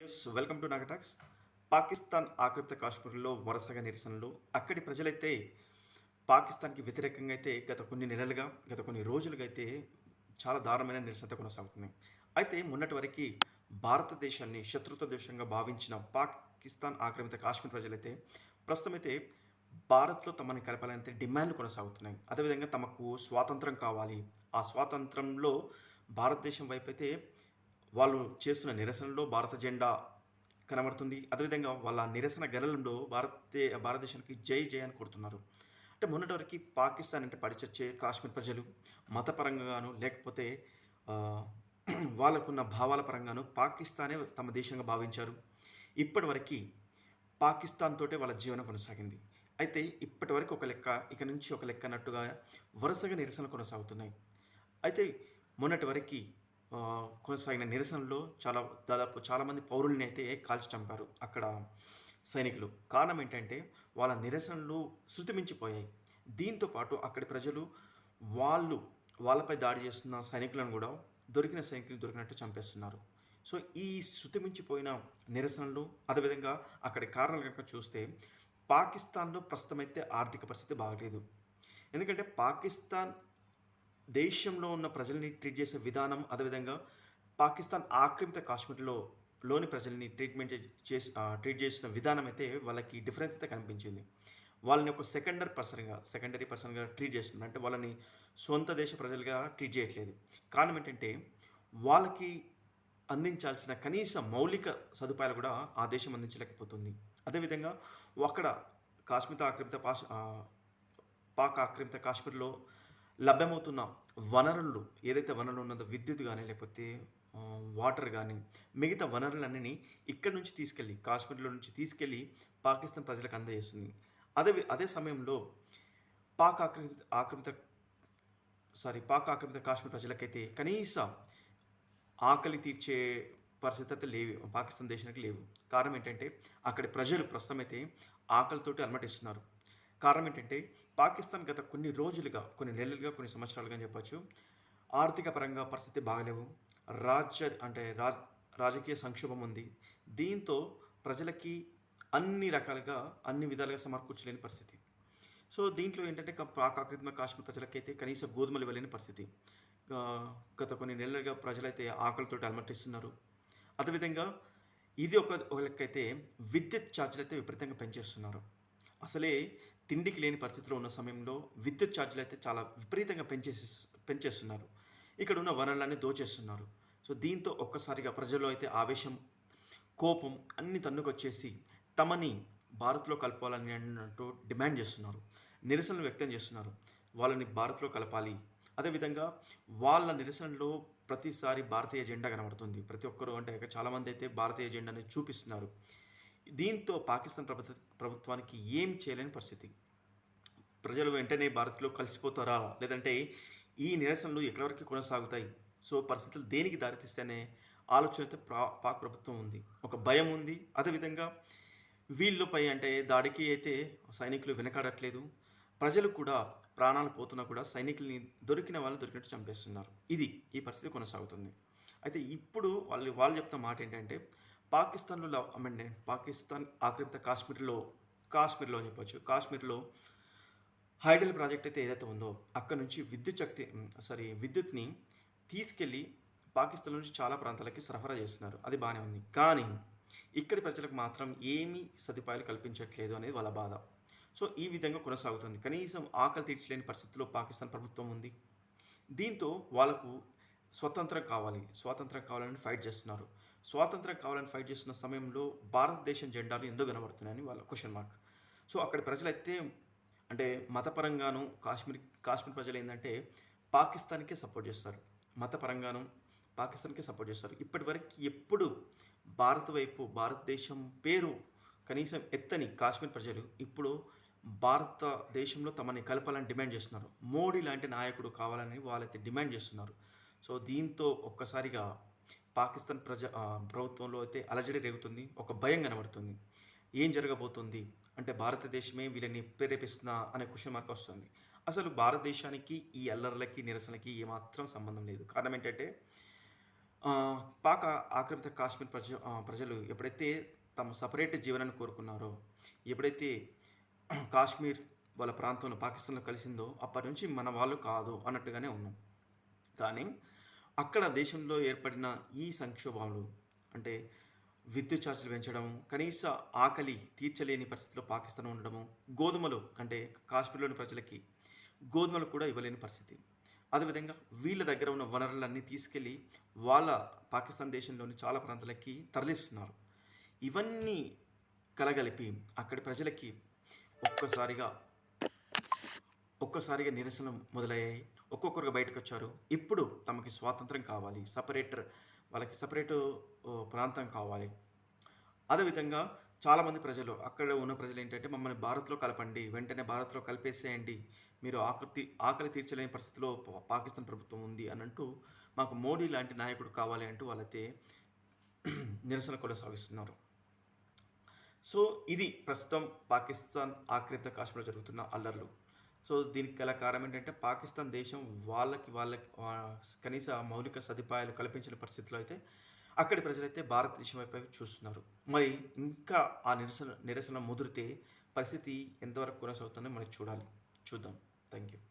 Welcome to Nagatalks. Pakistan ఆక్రమిత కాశ్మీర్‌లో వరుసగా నిరసనలు. అక్కడి ప్రజలైతే పాకిస్తాన్‌కి వ్యతిరేకంగా అయితే గత కొన్ని నెలలుగా, గత కొన్ని రోజులుగా అయితే చాలా దారుణమైన నిరసనతో కొనసాగుతున్నాయి. అయితే మొన్నటి వరకి భారతదేశాన్ని శత్రుత్వ దేశంగా భావించిన పాకిస్తాన్ ఆక్రమిత కాశ్మీర్ ప్రజలైతే ప్రస్తుతమైతే భారత్‌లో తమని కలపాలని డిమాండ్‌లు కొనసాగుతున్నాయి. అదేవిధంగా తమకు స్వాతంత్రం కావాలి. ఆ స్వాతంత్రంలో భారతదేశం వైపైతే వాళ్ళు చేస్తున్న నిరసనలో భారత జెండా కనబడుతుంది. అదేవిధంగా వాళ్ళ నిరసన గళంలో భారతదేశానికి జై జై అని కొడుతున్నారు. అంటే మొన్నటి వరకి పాకిస్తాన్ అంటే పడిచచ్చే కాశ్మీర్ ప్రజలు మతపరంగాను లేకపోతే ఆహ్, వాళ్ళకున్న భావాల పరంగాను పాకిస్తానే తమ దేశంగా భావించారు. ఇప్పటివరకి పాకిస్తాన్ తోటే వాళ్ళ జీవనం కొనసాగింది. అయితే ఇప్పటివరకు ఒక లెక్క, ఇక నుంచి ఒక లెక్క అన్నట్టుగా వరుసగా నిరసనలు కొనసాగుతున్నాయి. అయితే మొన్నటి వరకి కొనసాగిన నిరసనలో దాదాపు చాలామంది పౌరుల్ని అయితే కాల్చి చంపారు అక్కడ సైనికులు. కారణం ఏంటంటే వాళ్ళ నిరసనలు శృతిమించిపోయాయి. దీంతో పాటు అక్కడి ప్రజలు వాళ్ళు వాళ్ళపై దాడి చేస్తున్న సైనికులను కూడా దొరికిన సైనికులు దొరికినట్టు చంపేస్తున్నారు. సో ఈ శృతిమించిపోయిన నిరసనలు అదేవిధంగా అక్కడి కారణాలు కనుక చూస్తే పాకిస్తాన్‌లో ప్రస్తుతమైతే ఆర్థిక పరిస్థితి బాగలేదు. ఎందుకంటే పాకిస్తాన్ దేశంలో ఉన్న ప్రజల్ని ట్రీట్ చేసే విధానం, అదేవిధంగా పాకిస్తాన్ ఆక్రమిత లోని ప్రజల్ని ట్రీట్ చేసిన విధానం అయితే వాళ్ళకి డిఫరెన్స్ అయితే కనిపించింది. వాళ్ళని ఒక సెకండరీ పర్సన్‌గా ట్రీట్ చేస్తున్నారు. అంటే వాళ్ళని సొంత దేశ ప్రజలుగా ట్రీట్ చేయట్లేదు. కారణం ఏంటంటే, వాళ్ళకి అందించాల్సిన కనీస మౌలిక సదుపాయాలు కూడా ఆ దేశం అందించలేకపోతుంది. అదేవిధంగా అక్కడ కాశ్మీర్ ఆక్రమిత పాక్ ఆక్రమిత కాశ్మీర్‌లో లభ్యమవుతున్న వనరులు ఏదైతే వనరులు ఉన్నదో విద్యుత్ గానీ, లేకపోతే వాటర్ గానీ, మిగతా వనరులన్నీని ఇక్కడి నుంచి కాశ్మీర్‌లో నుంచి తీసుకెళ్ళి పాకిస్తాన్ ప్రజలకు అందజేస్తుంది. అదే సమయంలో పాక్ ఆక్రమిత ఆక్రమిత పాక్ ఆక్రమిత కాశ్మీర్ ప్రజలకైతే కనీస ఆకలి తీర్చే పరిస్థితి అయితే లేవు. పాకిస్తాన్ దేశానికి లేవు. కారణం ఏంటంటే, అక్కడి ప్రజలు ప్రస్తుతమైతే ఆకలితోటి అలమటిస్తున్నారు. కారణం ఏంటంటే, పాకిస్తాన్ గత కొన్ని రోజులుగా, కొన్ని నెలలుగా, కొన్ని సంవత్సరాలుగా అని చెప్పొచ్చు. ఆర్థిక పరంగా పరిస్థితి బాగలేవు. రాజ్య అంటే రాజ్ రాజకీయ సంక్షోభం ఉంది. దీంతో ప్రజలకి అన్ని రకాలుగా, అన్ని విధాలుగా సమకూర్చలేని పరిస్థితి. సో, దీంట్లో ఏంటంటే పాక్ ఆక్రమిత కాశ్మీర్ ప్రజలకైతే కనీస గోధుమలు ఇవ్వలేని పరిస్థితి. గత కొన్ని నెలలుగా ప్రజలైతే ఆకలితోటి అలమటిస్తున్నారు. అదేవిధంగా ఇది ఒక లెక్కైతే విద్యుత్ ఛార్జీలైతే విపరీతంగా పెంచేస్తున్నారు. అసలే తిండికి లేని పరిస్థితిలో ఉన్న సమయంలో విద్యుత్ ఛార్జీలైతే చాలా విపరీతంగా పెంచేస్తున్నారు. ఇక్కడున్న వనరులన్నీ దోచేస్తున్నారు. సో, దీంతో ఒక్కసారిగా ప్రజల్లో అయితే ఆవేశం, కోపం అన్నీ తన్నుకొచ్చేసి తమని భారత్‌లో కలపాలని అన్నట్టు డిమాండ్ చేస్తున్నారు. నిరసనలు వ్యక్తం చేస్తున్నారు. వాళ్ళని భారత్‌లో కలపాలి. అదేవిధంగా వాళ్ళ నిరసనలో ప్రతిసారి భారతీయ జెండా కనబడుతుంది. ప్రతి ఒక్కరు అంటే చాలామంది అయితే భారతీయ జెండాని చూపిస్తున్నారు. దీంతో పాకిస్తాన్ ప్రభుత్వానికి ఏం చేయలేని పరిస్థితి. ప్రజలు వెంటనే భారత్‌లో కలిసిపోతారా? లేదంటే ఈ నిరసనలు ఎక్కడి వరకు కొనసాగుతాయి? సో, పరిస్థితులు దేనికి దారితీస్తాయనే ఆలోచన అయితే పాక్ ప్రభుత్వం ఉంది. ఒక భయం ఉంది. అదేవిధంగా వీళ్ళపై అంటే దాడికి అయితే సైనికులు వెనకాడట్లేదు. ప్రజలు కూడా ప్రాణాలు పోతున్నా కూడా సైనికుల్ని దొరికిన వాళ్ళు దొరికినట్టు చంపేస్తున్నారు. ఈ పరిస్థితి కొనసాగుతుంది. అయితే ఇప్పుడు వాళ్ళు చెప్తున్న మాట ఏంటంటే పాకిస్తాన్‌లో పాకిస్తాన్ ఆక్రమిత కాశ్మీర్‌లో అని చెప్పొచ్చు. కాశ్మీర్‌లో హైడల్ ప్రాజెక్ట్ అయితే ఏదైతే ఉందో అక్కడి నుంచి విద్యుత్‌ని తీసుకెళ్ళి పాకిస్తాన్ నుంచి చాలా ప్రాంతాలకి సరఫరా చేస్తున్నారు. అది బానే ఉంది. కానీ ఇక్కడి ప్రజలకు మాత్రం ఏమీ సదుపాయాలు కల్పించట్లేదు అనేది వాళ్ళ బాధ. సో, ఈ విధంగా కొనసాగుతుంది. కనీసం ఆకలి తీర్చలేని పరిస్థితిలో పాకిస్తాన్ ప్రభుత్వం ఉంది. దీంతో వాళ్ళకు స్వాతంత్రం కావాలని ఫైట్ చేస్తున్నారు. స్వాతంత్రం కావాలని ఫైట్ చేస్తున్న సమయంలో భారతదేశం జెండాలు ఎందుకు కనబడుతున్నాయని వాళ్ళ క్వెషన్ మార్క్. సో, అక్కడి ప్రజలైతే అంటే మతపరంగాను కాశ్మీర్ ప్రజలేందంటే పాకిస్తాన్‌కే సపోర్ట్ చేస్తారు. మతపరంగాను పాకిస్తాన్‌కే సపోర్ట్ చేస్తారు. ఇప్పటివరకి ఎప్పుడు భారతదేశం పేరు కనీసం ఎత్తని కాశ్మీర్ ప్రజలు ఇప్పుడు భారతదేశంలో తమని కలపాలని డిమాండ్ చేస్తున్నారు. మోడీ లాంటి నాయకుడు కావాలని వాళ్ళైతే డిమాండ్ చేస్తున్నారు. సో, దీంతో ఒక్కసారిగా పాకిస్తాన్ ప్రభుత్వంలో అయితే అలజడి రేగుతుంది. ఒక భయం కనబడుతుంది. ఏం జరగబోతుంది? అంటే భారతదేశమే వీళ్ళని ప్రేరేపిస్తుందా అనే క్వెషన్ మార్క్ వస్తుంది. అసలు భారతదేశానికి ఈ అల్లర్లకి, నిరసనలకి ఏమాత్రం సంబంధం లేదు. కారణం ఏంటంటే పాక్ ఆక్రమిత కాశ్మీర్ ప్రజలు ఎప్పుడైతే తమ సెపరేట్ జీవనాన్ని కోరుకున్నారో, ఎప్పుడైతే కాశ్మీర్ వాళ్ళ ప్రాంతంలో పాకిస్తాన్‌లో కలిసిందో, అప్పటినుంచి మన వాళ్ళు కాదు అన్నట్టుగానే ఉన్నాం. కానీ అక్కడ దేశంలో ఏర్పడిన ఈ సంక్షోభాలు అంటే విద్యుత్ ఛార్జీలు పెంచడం, కనీస ఆకలి తీర్చలేని పరిస్థితిలో పాకిస్తాన్ ఉండడము, గోధుమలు అంటే కాశ్మీర్‌లోని ప్రజలకి గోధుమలు కూడా ఇవ్వలేని పరిస్థితి. అదేవిధంగా వీళ్ళ దగ్గర ఉన్న వనరులన్నీ తీసుకెళ్ళి వాళ్ళ పాకిస్తాన్ దేశంలోని చాలా ప్రాంతాలకి తరలిస్తున్నారు. ఇవన్నీ కలగలిపి అక్కడి ప్రజలకి ఒక్కసారిగా ఒక్కసారిగా నిరసనలు మొదలయ్యాయి. ఒక్కొక్కరుగా బయటకొచ్చారు. ఇప్పుడు తమకి స్వాతంత్రం కావాలి. వాళ్ళకి సెపరేటు ప్రాంతం కావాలి. అదేవిధంగా చాలామంది ప్రజలు అక్కడ ఉన్న ప్రజలేంటంటే, మమ్మల్ని భారత్‌లో కలపండి. వెంటనే భారత్‌లో కలిపేసేయండి. మీరు ఆకలి తీర్చలేని పరిస్థితిలో పాకిస్తాన్ ప్రభుత్వం ఉంది అనంటూ, మాకు మోడీ లాంటి నాయకుడు కావాలి అంటూ వాళ్ళైతే నిరసన కొనసాగిస్తున్నారు. సో, ఇది ప్రస్తుతం పాకిస్తాన్ ఆక్రమిత కాశ్మీర్‌లో జరుగుతున్న అల్లర్లు. సో, దీనికి గల కారణం ఏంటంటే, పాకిస్తాన్ దేశం వాళ్ళకి కనీస మౌలిక సదుపాయాలు కల్పించిన పరిస్థితిలో అయితే, అక్కడి ప్రజలైతే భారతదేశం వైపే చూస్తున్నారు. మరి ఇంకా ఆ నిరసన నిరసన ముదిరితే పరిస్థితి ఎంతవరకు కొనసాగుతుందో మనం చూడాలి. చూద్దాం. Thank you.